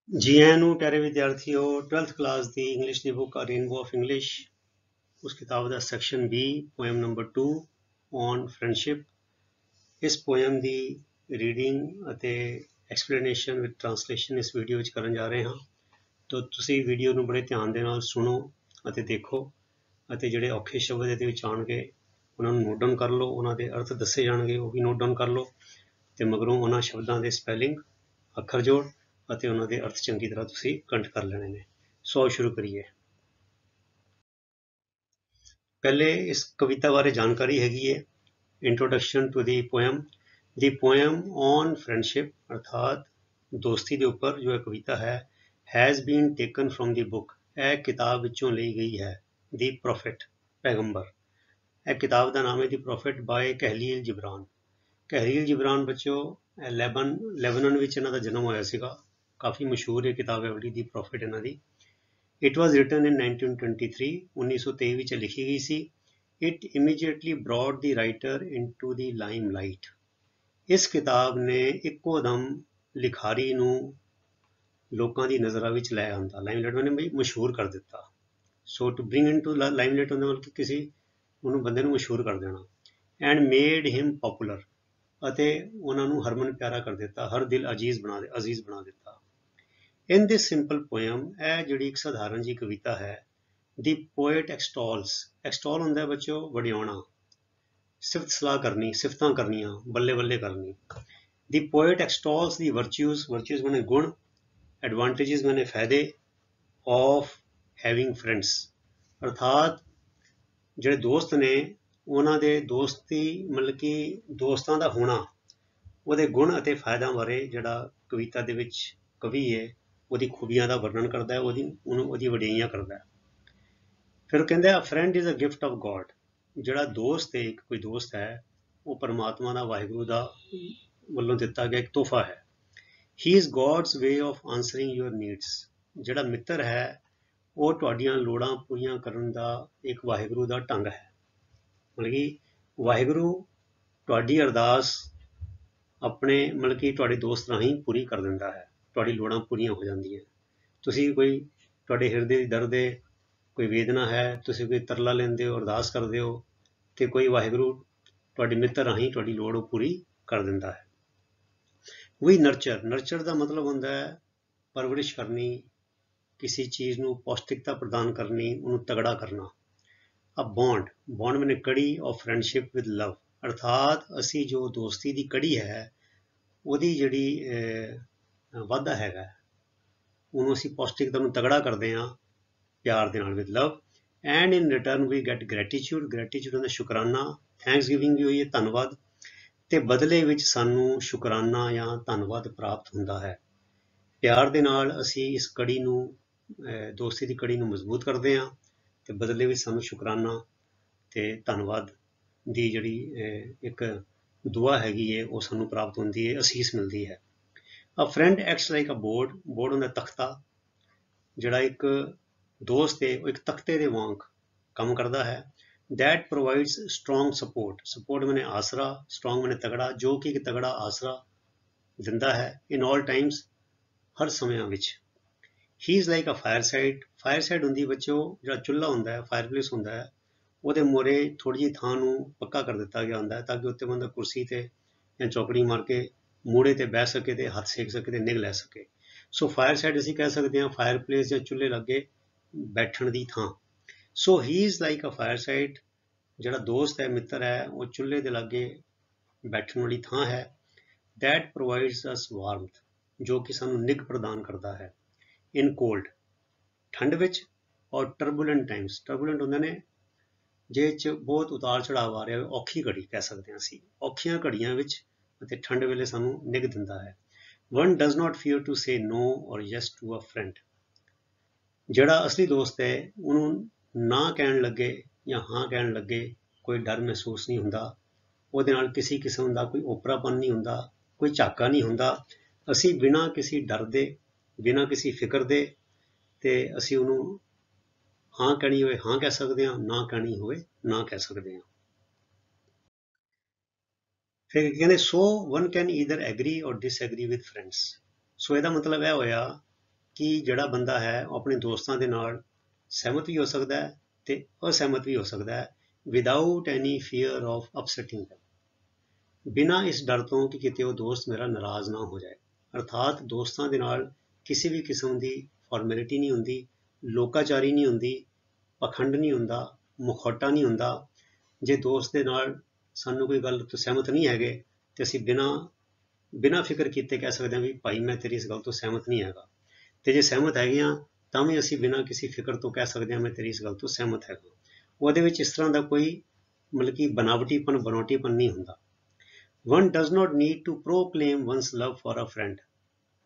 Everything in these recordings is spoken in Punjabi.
जीएनयू प्यारे विद्यार्थियों 12th क्लास ਦੀ ਇੰਗਲਿਸ਼ ਦੀ ਬੁੱਕ ਰੇਨਬੋ ਆਫ ਇੰਗਲਿਸ਼ ਉਸ ਕਿਤਾਬ ਦਾ section B poem number 2 on friendship. ਇਸ ਪੋਇਮ ਦੀ ਰੀਡਿੰਗ ਅਤੇ ਐਕਸਪਲੇਨੇਸ਼ਨ ਵਿਦ ਟ੍ਰਾਂਸਲੇਸ਼ਨ ਇਸ ਵੀਡੀਓ ਵਿੱਚ ਕਰਨ ਜਾ ਰਹੇ ਹਾਂ। ਤਾਂ ਤੁਸੀਂ ਵੀਡੀਓ ਨੂੰ ਬੜੇ ਧਿਆਨ ਦੇ ਨਾਲ ਸੁਣੋ ਅਤੇ ਦੇਖੋ ਅਤੇ ਜਿਹੜੇ ਔਖੇ ਸ਼ਬਦ ਇਹਦੇ ਵਿੱਚ ਆਉਣਗੇ ਉਹਨਾਂ ਨੂੰ ਨੋਟ ਡਾਊਨ ਕਰ ਲਓ, ਉਹਨਾਂ ਦੇ ਅਰਥ ਦੱਸੇ ਜਾਣਗੇ ਉਹ ਵੀ ਨੋਟ ਡਾਊਨ ਕਰ ਲਓ ਤੇ ਮਗਰੋਂ ਉਹਨਾਂ ਸ਼ਬਦਾਂ ਦੇ ਸਪੈਲਿੰਗ, ਅੱਖਰ ਜੋੜ ਅਤੇ ਉਹਨਾਂ ਦੇ ਅਰਥ ਚੰਗੀ ਤਰ੍ਹਾਂ ਤੁਸੀਂ ਕੰਠ ਕਰ ਲੈਣੇ ਨੇ। ਸੋ ਸ਼ੁਰੂ ਕਰੀਏ। ਪਹਿਲੇ ਇਸ ਕਵਿਤਾ ਬਾਰੇ ਜਾਣਕਾਰੀ ਹੈਗੀ ਹੈ। Introduction to the poem. The poem on friendship ਅਰਥਾਤ ਦੋਸਤੀ ਦੇ ਉੱਪਰ ਜੋ ਇਹ ਕਵਿਤਾ ਹੈ has been taken from the book, ਇਹ ਕਿਤਾਬ ਵਿੱਚੋਂ ਲਈ ਗਈ ਹੈ। ਦੀ ਪ੍ਰੋਫਿਟ ਪੈਗੰਬਰ, ਇਹ ਕਿਤਾਬ ਦਾ ਨਾਮ ਹੈ ਦੀ ਪ੍ਰੋਫਿਟ ਬਾਏ ਕਹਲੀਲ ਜਿਬਰਾਨ। ਕਹਲੀਲ ਜਿਬਰਾਨ ਬੱਚੋ ਲੈਬਨਾਨ ਵਿੱਚ ਇਹਨਾਂ ਦਾ ਜਨਮ ਹੋਇਆ ਸੀਗਾ। ਕਾਫੀ ਮਸ਼ਹੂਰ ਇਹ ਕਿਤਾਬ ਹੈ ਬੜੀ, ਦੀ ਪ੍ਰੋਫਿਟ ਇਹਨਾਂ ਦੀ। It was written in 1923, 1923 ਵਿੱਚ ਲਿਖੀ ਗਈ ਸੀ। It immediately brought the writer into the limelight. ਇਸ ਕਿਤਾਬ ਨੇ ਇੱਕੋ ਦਮ ਲਿਖਾਰੀ ਨੂੰ ਲੋਕਾਂ ਦੀ ਨਜ਼ਰਾਂ ਵਿੱਚ ਲੈ ਆਂਦਾ। ਲਾਈਮਲਾਈਟ ਨੇ ਮਸ਼ਹੂਰ ਕਰ ਦਿੱਤਾ। So to bring into limelight ਹੁੰਦਾ ਮਤਲਬ ਕਿਸੇ ਉਹਨੂੰ ਬੰਦੇ ਨੂੰ ਮਸ਼ਹੂਰ ਕਰ ਦੇਣਾ। ਐਂਡ ਮੇਡ ਹਿਮ ਪਪੂਲਰ, ਅਤੇ ਉਹਨਾਂ ਨੂੰ ਹਰਮਨ ਪਿਆਰਾ ਕਰ ਦਿੱਤਾ, ਹਰ ਦਿਲ ਅਜ਼ੀਜ਼ ਬਣਾ ਦਿੱਤਾ। In this simple poem, ਇਹ ਜਿਹੜੀ ਇੱਕ ਸਧਾਰਨ ਜੀ ਕਵਿਤਾ ਹੈ, the poet extol ਹੁੰਦਾ ਹੈ ਬੱਚਿਓ ਵਡਿਆਉਣਾ, ਸਿਫਤ ਸਲਾਹ ਕਰਨੀ, ਸਿਫਤਾਂ ਕਰਨੀਆਂ, ਬੱਲੇ ਬੱਲੇ ਕਰਨੀ। The poet extols the virtues ਬਣੇ ਗੁਣ, advantages ਬਣੇ ਫਾਇਦੇ of having friends, ਅਰਥਾਤ ਜਿਹੜੇ ਦੋਸਤ ਨੇ ਉਹਨਾਂ ਦੇ ਦੋਸਤੀ ਮਤਲਬ ਕਿ ਦੋਸਤਾਂ ਦਾ ਹੋਣਾ, ਉਹਦੇ ਗੁਣ ਅਤੇ ਫਾਇਦਿਆਂ ਬਾਰੇ ਜਿਹੜਾ ਕਵਿਤਾ ਦੇ ਵਿੱਚ ਕਵੀ ਹੈ ਉਹਦੀ ਖੂਬੀਆਂ ਦਾ ਵਰਣਨ ਕਰਦਾ ਹੈ, ਉਹਦੀ ਵਡਿਆਈਆਂ ਕਰਦਾ ਹੈ। ਫਿਰ ਕਹਿੰਦੇ ਆ friend is a gift of God, ਜਿਹੜਾ ਦੋਸਤ ਹੈ, ਇੱਕ ਕੋਈ ਦੋਸਤ ਹੈ ਉਹ ਪਰਮਾਤਮਾ ਦਾ, ਵਾਹਿਗੁਰੂ ਦਾ ਵੱਲੋਂ ਦਿੱਤਾ ਗਿਆ ਇੱਕ ਤੋਹਫਾ ਹੈ। ਹੀ is God's way of answering your needs, ਜਿਹੜਾ ਮਿੱਤਰ ਹੈ ਉਹ ਤੁਹਾਡੀਆਂ ਲੋੜਾਂ ਪੂਰੀਆਂ ਕਰਨ ਦਾ ਇੱਕ ਵਾਹਿਗੁਰੂ ਦਾ ਢੰਗ ਹੈ। ਮਤਲਬ ਕਿ ਵਾਹਿਗੁਰੂ ਤੁਹਾਡੀ ਅਰਦਾਸ ਆਪਣੇ ਮਤਲਬ ਕਿ ਤੁਹਾਡੇ ਦੋਸਤ ਰਾਹੀਂ ਪੂਰੀ ਕਰ ਦਿੰਦਾ ਹੈ, ਤੁਹਾਡੀ ਲੋੜਾਂ ਪੂਰੀਆਂ ਹੋ ਜਾਂਦੀਆਂ। ਤੁਸੀਂ ਕੋਈ ਤੁਹਾਡੇ ਹਿਰਦੇ ਦੀ ਦਰਦ ਹੈ, ਕੋਈ ਵੇਦਨਾ ਹੈ, ਤੁਸੀਂ ਕੋਈ ਤਰਲਾ ਲੈਂਦੇ ਹੋ, ਅਰਦਾਸ ਕਰਦੇ ਹੋ, ਤੇ ਕੋਈ ਵਾਹਿਗੁਰੂ ਤੁਹਾਡੇ ਮਿੱਤਰ ਰਾਹੀਂ ਤੁਹਾਡੀ ਲੋੜ ਉਹ ਪੂਰੀ ਕਰ ਦਿੰਦਾ ਹੈ। ਵੀ ਨਰਚਰ ਦਾ ਮਤਲਬ ਹੁੰਦਾ ਹੈ ਪਰਵਰਿਸ਼ ਕਰਨੀ, ਕਿਸੇ ਚੀਜ਼ ਨੂੰ ਪੌਸ਼ਟਿਕਤਾ ਪ੍ਰਦਾਨ ਕਰਨੀ, ਉਹਨੂੰ ਤਗੜਾ ਕਰਨਾ। ਅ ਬੌਂਡ ਮੈਨੇ ਕੜੀ ਆਫ ਫਰੈਂਡਸ਼ਿਪ ਵਿਦ ਲਵ, ਅਰਥਾਤ ਅਸੀਂ ਜੋ ਦੋਸਤੀ ਦੀ ਕੜੀ ਹੈ ਉਹਦੀ ਜਿਹੜੀ ਵਾਧਾ ਹੈਗਾ ਉਹਨੂੰ ਅਸੀਂ ਪੌਸ਼ਟਿਕਤਾ ਨੂੰ ਤਗੜਾ ਕਰਦੇ ਹਾਂ ਪਿਆਰ ਦੇ ਨਾਲ, with love. And in return we get gratitude ਹੁੰਦਾ ਸ਼ੁਕਰਾਨਾ, ਥੈਂਕਸ ਗਿਵਿੰਗ ਵੀ ਹੋਈ ਹੈ ਧੰਨਵਾਦ, ਤੇ ਬਦਲੇ ਵਿੱਚ ਸਾਨੂੰ ਸ਼ੁਕਰਾਨਾ ਜਾਂ ਧੰਨਵਾਦ ਪ੍ਰਾਪਤ ਹੁੰਦਾ ਹੈ। ਪਿਆਰ ਦੇ ਨਾਲ ਅਸੀਂ ਇਸ ਕੜੀ ਨੂੰ, ਦੋਸਤੀ ਦੀ ਕੜੀ ਨੂੰ ਮਜ਼ਬੂਤ ਕਰਦੇ ਹਾਂ ਤੇ ਬਦਲੇ ਵਿੱਚ ਸਾਨੂੰ ਸ਼ੁਕਰਾਨਾ ਤੇ ਧੰਨਵਾਦ ਦੀ ਜਿਹੜੀ ਇੱਕ ਦੁਆ ਹੈਗੀ ਹੈ ਉਹ ਸਾਨੂੰ ਪ੍ਰਾਪਤ ਹੁੰਦੀ ਹੈ, ਅਸੀਸ ਮਿਲਦੀ ਹੈ। A friend acts like a board ਹੁੰਦਾ ਤਖਤਾ, ਜਿਹੜਾ ਇੱਕ ਦੋਸਤ ਹੈ ਉਹ ਇੱਕ ਤਖਤੇ ਦੇ ਵਾਂਗ ਕੰਮ ਕਰਦਾ ਹੈ। ਦੈਟ ਪ੍ਰੋਵਾਈਡਸ ਸਟਰੋਂਗ ਸਪੋਰਟ ਮੈਨੇ ਆਸਰਾ, ਸਟਰੋਂਗ ਮੈਨੇ ਤਗੜਾ, ਜੋ ਕਿ ਇੱਕ ਤਗੜਾ ਆਸਰਾ ਦਿੰਦਾ ਹੈ। ਇਨ ਆਲ ਟਾਈਮਸ, ਹਰ ਸਮਿਆਂ ਵਿੱਚ। ਹੀ ਇਜ਼ ਲਾਈਕ ਅ ਫਾਇਰਸਾਈਡ ਹੁੰਦੀ ਬੱਚਿਓ ਜਿਹੜਾ ਚੁੱਲ੍ਹਾ ਹੁੰਦਾ ਹੈ, ਫਾਇਰਪਲੇਸ ਹੁੰਦਾ ਹੈ, ਉਹਦੇ ਮੂਹਰੇ ਥੋੜ੍ਹੀ ਜਿਹੀ ਥਾਂ ਨੂੰ ਪੱਕਾ ਕਰ ਦਿੱਤਾ ਗਿਆ ਹੁੰਦਾ ਹੈ ਤਾਂ ਕਿ ਉੱਤੇ ਬੰਦਾ ਕੁਰਸੀ ਤੇ ਜਾਂ ਚੌਕੜੀ ਮਾਰ ਕੇ ਮੂਹਰੇ ਤੇ ਬਹਿ ਸਕੇ ਤੇ ਹੱਥ ਸੇਕ ਸਕੇ ਤੇ ਨਿੱਘ ਲੈ ਸਕੇ। ਸੋ ਫਾਇਰ ਸਾਈਡ ਅਸੀਂ ਕਹਿ ਸਕਦੇ ਹਾਂ ਫਾਇਰ ਪਲੇਸ ਜਾਂ ਚੁੱਲ੍ਹੇ ਲਾਗੇ ਬੈਠਣ ਦੀ ਥਾਂ। So he is like a fireside, ਜਿਹੜਾ ਦੋਸਤ ਹੈ, ਮਿੱਤਰ ਹੈ, ਉਹ ਚੁੱਲ੍ਹੇ ਦੇ ਲਾਗੇ ਬੈਠਣ ਵਾਲੀ ਥਾਂ ਹੈ। ਦੈਟ ਪ੍ਰੋਵਾਈਡਸ ਅਸ ਵਾਰਮਥ, ਜੋ ਕਿ ਸਾਨੂੰ ਨਿੱਘ ਪ੍ਰਦਾਨ ਕਰਦਾ ਹੈ। ਇਨ ਕੋਲਡ, ਠੰਡ ਵਿੱਚ, ਔਰ ਟਰਬੂਲੈਂਟ ਟਾਈਮਸ, ਟਰਬੂਲੈਂਟ ਹੁੰਦੇ ਨੇ ਜਿਹਦੇ 'ਚ ਬਹੁਤ ਉਤਾਰ ਚੜਾਵ ਆ ਰਿਹਾ, ਔਖੀ ਘੜੀ ਕਹਿ ਸਕਦੇ ਹਾਂ ਅਸੀਂ, ਔਖੀਆਂ ਘੜੀਆਂ ਵਿੱਚ ਅਤੇ ਠੰਡ ਵੇਲੇ ਸਾਨੂੰ ਨਿੱਘ ਦਿੰਦਾ ਹੈ। One does not fear to say no or yes to a friend, ਜਿਹੜਾ ਅਸਲੀ ਦੋਸਤ ਹੈ ਉਹਨੂੰ ਨਾ ਕਹਿਣ ਲੱਗੇ ਜਾਂ ਹਾਂ ਕਹਿਣ ਲੱਗੇ ਕੋਈ ਡਰ ਮਹਿਸੂਸ ਨਹੀਂ ਹੁੰਦਾ, ਉਹਦੇ ਨਾਲ ਕਿਸੇ ਕਿਸਮ ਦਾ ਕੋਈ ਓਪਰਾਪਨ ਨਹੀਂ ਹੁੰਦਾ, ਕੋਈ ਝਾਕਾ ਨਹੀਂ ਹੁੰਦਾ। ਅਸੀਂ ਬਿਨਾਂ ਕਿਸੇ ਡਰ ਦੇ, ਬਿਨਾਂ ਕਿਸੇ ਫਿਕਰ ਦੇ, ਤੇ ਅਸੀਂ ਉਹਨੂੰ ਹਾਂ ਕਹਿਣੀ ਹੋਵੇ ਹਾਂ ਕਹਿ ਸਕਦੇ ਹਾਂ, ਨਾ ਕਹਿਣੀ ਹੋਵੇ ਨਾ ਕਹਿ ਸਕਦੇ ਹਾਂ। ਫਿਰ ਕਹਿੰਦੇ so one can either agree or disagree with friends. So ਇਹਦਾ ਮਤਲਬ ਇਹ ਹੋਇਆ ਕਿ ਜਿਹੜਾ ਬੰਦਾ ਹੈ ਉਹ ਆਪਣੇ ਦੋਸਤਾਂ ਦੇ ਨਾਲ ਸਹਿਮਤ ਵੀ ਹੋ ਸਕਦਾ ਹੈ ਤੇ ਅਸਹਿਮਤ ਵੀ ਹੋ ਸਕਦਾ ਹੈ without any fear of upsetting them, ਬਿਨਾਂ ਇਸ ਡਰ ਤੋਂ ਕਿ ਕਿਤੇ ਉਹ ਦੋਸਤ ਮੇਰਾ ਨਾਰਾਜ਼ ਨਾ ਹੋ ਜਾਏ। ਅਰਥਾਤ ਦੋਸਤਾਂ ਦੇ ਨਾਲ ਕਿਸੇ ਵੀ ਕਿਸਮ ਦੀ ਫਾਰਮੈਲਿਟੀ ਨਹੀਂ ਹੁੰਦੀ, ਲੋਕਾਚਾਰੀ ਨਹੀਂ ਹੁੰਦੀ, ਪਖੰਡ ਨਹੀਂ ਹੁੰਦਾ, ਮੁਖੌਟਾ ਨਹੀਂ ਹੁੰਦਾ। ਜੇ ਦੋਸਤ ਦੇ ਨਾਲ ਸਾਨੂੰ ਕੋਈ ਗੱਲ ਤੋਂ ਸਹਿਮਤ ਨਹੀਂ ਹੈਗੇ ਤੇ ਅਸੀਂ ਬਿਨਾਂ ਫਿਕਰ ਕੀਤੇ ਕਹਿ ਸਕਦੇ ਹਾਂ ਵੀ ਭਾਈ ਮੈਂ ਤੇਰੀ ਇਸ ਗੱਲ ਤੋਂ ਸਹਿਮਤ ਨਹੀਂ ਹੈਗਾ, ਤੇ ਜੇ ਸਹਿਮਤ ਹੈਗੇ ਹਾਂ ਤਾਂ ਵੀ ਅਸੀਂ ਬਿਨਾਂ ਕਿਸੇ ਫਿਕਰ ਤੋਂ ਕਹਿ ਸਕਦੇ ਹਾਂ ਮੈਂ ਤੇਰੀ ਇਸ ਗੱਲ ਤੋਂ ਸਹਿਮਤ ਹੈਗਾ। ਉਹਦੇ ਵਿੱਚ ਇਸ ਤਰ੍ਹਾਂ ਦਾ ਕੋਈ ਮਤਲਬ ਕਿ ਬਣਾਵਟੀਪਨ ਨਹੀਂ ਹੁੰਦਾ। One does not need to proclaim one's love for a friend,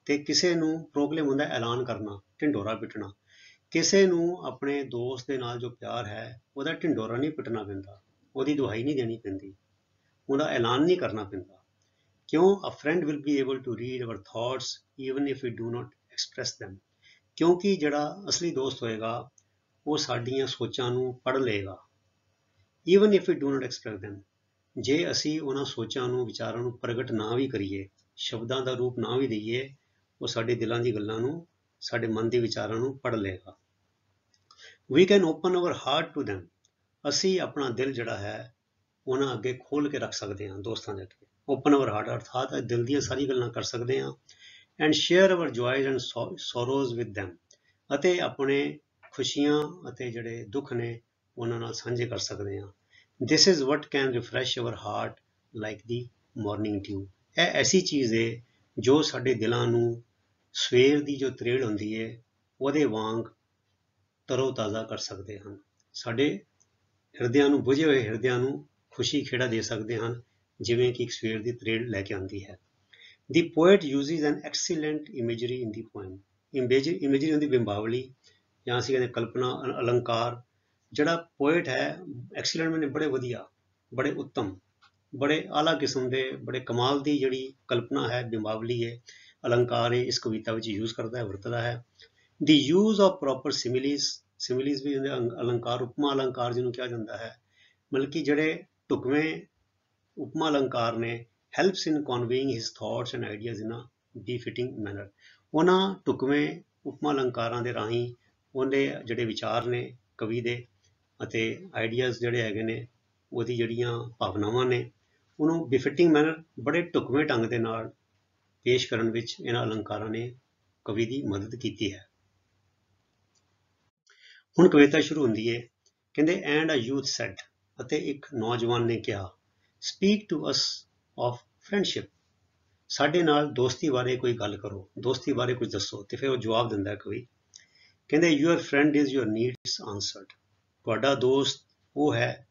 ਤੇ ਕਿਸੇ ਨੂੰ ਪ੍ਰੋਕਲੇਮ ਹੁੰਦਾ ਐਲਾਨ ਕਰਨਾ, ਢਿੰਡੋਰਾ ਪਿੱਟਣਾ। ਕਿਸੇ ਨੂੰ ਆਪਣੇ ਦੋਸਤ ਦੇ ਨਾਲ ਜੋ ਪਿਆਰ ਹੈ ਉਹਦਾ ਢਿੰਡੋਰਾ ਨਹੀਂ ਪਿੱਟਣਾ ਪੈਂਦਾ, ਉਹਦੀ ਦੁਹਾਈ ਨਹੀਂ ਦੇਣੀ ਪੈਂਦੀ, ਉਹਦਾ ਐਲਾਨ ਨਹੀਂ ਕਰਨਾ ਪੈਂਦਾ। ਕਿਉਂ? A friend will be able to read our thoughts even if we do not express them, ਕਿਉਂਕਿ ਜਿਹੜਾ ਅਸਲੀ ਦੋਸਤ ਹੋਏਗਾ ਉਹ ਸਾਡੀਆਂ ਸੋਚਾਂ ਨੂੰ ਪੜ੍ਹ ਲਏਗਾ। Even if we do not express them, ਜੇ ਅਸੀਂ ਉਹਨਾਂ ਸੋਚਾਂ ਨੂੰ ਵਿਚਾਰਾਂ ਨੂੰ ਪ੍ਰਗਟ ਨਾ ਵੀ ਕਰੀਏ, ਸ਼ਬਦਾਂ ਦਾ ਰੂਪ ਨਾ ਵੀ ਦਈਏ, ਉਹ ਸਾਡੇ ਦਿਲਾਂ ਦੀ ਗੱਲਾਂ ਨੂੰ, ਸਾਡੇ ਮਨ ਦੇ ਵਿਚਾਰਾਂ ਨੂੰ ਪੜ੍ਹ ਲਏਗਾ। We can open our heart to them, ਅਸੀਂ ਆਪਣਾ ਦਿਲ ਜਿਹੜਾ ਹੈ ਉਹਨਾਂ ਅੱਗੇ ਖੋਲ੍ਹ ਕੇ ਰੱਖ ਸਕਦੇ ਹਾਂ ਦੋਸਤਾਂ ਦੇ ਅੱਗੇ। Open our heart ਅਰਥਾਤ ਦਿਲ ਦੀਆਂ ਸਾਰੀ ਗੱਲਾਂ ਕਰ ਸਕਦੇ ਹਾਂ। And share our joys and sorrows with them, ਅਤੇ ਆਪਣੇ ਖੁਸ਼ੀਆਂ ਅਤੇ ਜਿਹੜੇ ਦੁੱਖ ਨੇ ਉਹਨਾਂ ਨਾਲ ਸਾਂਝੇ ਕਰ ਸਕਦੇ ਹਾਂ। This is what can refresh our heart like the morning dew, ਇਹ ਐਸੀ ਚੀਜ਼ ਹੈ ਜੋ ਸਾਡੇ ਦਿਲਾਂ ਨੂੰ ਸਵੇਰ ਦੀ ਜੋ ਤਰੇੜ ਹੁੰਦੀ ਹੈ ਉਹਦੇ ਵਾਂਗ ਤਰੋ ਤਾਜ਼ਾ ਕਰ ਸਕਦੇ ਹਨ, ਸਾਡੇ ਹਿਰਦਿਆਂ ਨੂੰ, ਬੁਝੇ ਹੋਏ ਹਿਰਦਿਆਂ ਨੂੰ ਖੁਸ਼ੀ ਖੇੜਾ ਦੇ ਸਕਦੇ ਹਨ, ਜਿਵੇਂ ਕਿ ਇੱਕ ਸਵੇਰ ਦੀ ਤਰੇੜ ਲੈ ਕੇ ਆਉਂਦੀ ਹੈ। The poet uses an excellent imagery in the poem, imagery ਹੁੰਦੀ ਬਿੰਬਾਵਲੀ ਜਾਂ ਅਸੀਂ ਕਹਿੰਦੇ ਕਲਪਨਾ ਅਲੰਕਾਰ। ਜਿਹੜਾ ਪੋਇਟ ਹੈ ਐਕਸੀਲੈਂਟ ਮੈਨੇ ਬੜੇ ਵਧੀਆ, ਬੜੇ ਉੱਤਮ, ਬੜੇ ਆਲਾ ਕਿਸਮ ਦੇ, ਬੜੇ ਕਮਾਲ ਦੀ ਜਿਹੜੀ ਕਲਪਨਾ ਹੈ, ਬਿੰਬਾਵਲੀ ਹੈ, ਅਲੰਕਾਰ ਹੈ, ਇਸ ਕਵਿਤਾ ਵਿੱਚ ਯੂਜ਼ ਕਰਦਾ ਹੈ, ਵਰਤਦਾ ਹੈ। ਦੀ ਯੂਜ਼ ਆਫ ਪ੍ਰੋਪਰ ਸਿਮਿਲੀਜ਼ ਵੀ ਅਲੰਕਾਰ, ਉਪਮਾ ਅਲੰਕਾਰ ਜਿਹਨੂੰ ਕਿਹਾ ਜਾਂਦਾ ਹੈ, ਮਤਲਬ ਕਿ ਜਿਹੜੇ ਢੁਕਵੇਂ ਉਪਮਾ ਅਲੰਕਾਰ ਨੇ, helps in conveying his thoughts and ideas in a befitting manner. ਉਹਨਾਂ ਢੁਕਵੇਂ ਉਪਮਾ ਅਲੰਕਾਰਾਂ ਦੇ ਰਾਹੀਂ ਉਹਦੇ ਜਿਹੜੇ ਵਿਚਾਰ ਨੇ ਕਵੀ ਦੇ ਅਤੇ ਆਈਡੀਆਜ਼ ਜਿਹੜੇ ਹੈਗੇ ਨੇ, ਉਹਦੀ ਜਿਹੜੀਆਂ ਭਾਵਨਾਵਾਂ ਨੇ, ਉਹਨੂੰ ਬਿਫਿਟਿੰਗ ਮੈਨਰ, ਬੜੇ ਢੁਕਵੇਂ ਢੰਗ ਦੇ ਨਾਲ ਪੇਸ਼ ਕਰਨ ਵਿੱਚ ਇਹਨਾਂ ਅਲੰਕਾਰਾਂ ਨੇ ਕਵੀ ਦੀ ਮਦਦ ਕੀਤੀ ਹੈ। ਹੁਣ ਕਵਿਤਾ ਸ਼ੁਰੂ ਹੁੰਦੀ ਹੈ, ਕਹਿੰਦੇ ਐਂਡ ਅ ਯੂਥ ਸੈਡ, ਅਤੇ ਇੱਕ ਨੌਜਵਾਨ ਨੇ ਕਿਹਾ, speak to us of friendship, ਸਾਡੇ ਨਾਲ ਦੋਸਤੀ ਬਾਰੇ ਕੋਈ ਗੱਲ ਕਰੋ, ਦੋਸਤੀ ਬਾਰੇ ਕੁਝ ਦੱਸੋ। ਤੇ ਫਿਰ ਉਹ ਜਵਾਬ ਦਿੰਦਾ ਕਵੀ, ਕਹਿੰਦੇ your friend is your needs ਆਨਸਰਡ, ਤੁਹਾਡਾ ਦੋਸਤ ਉਹ ਹੈ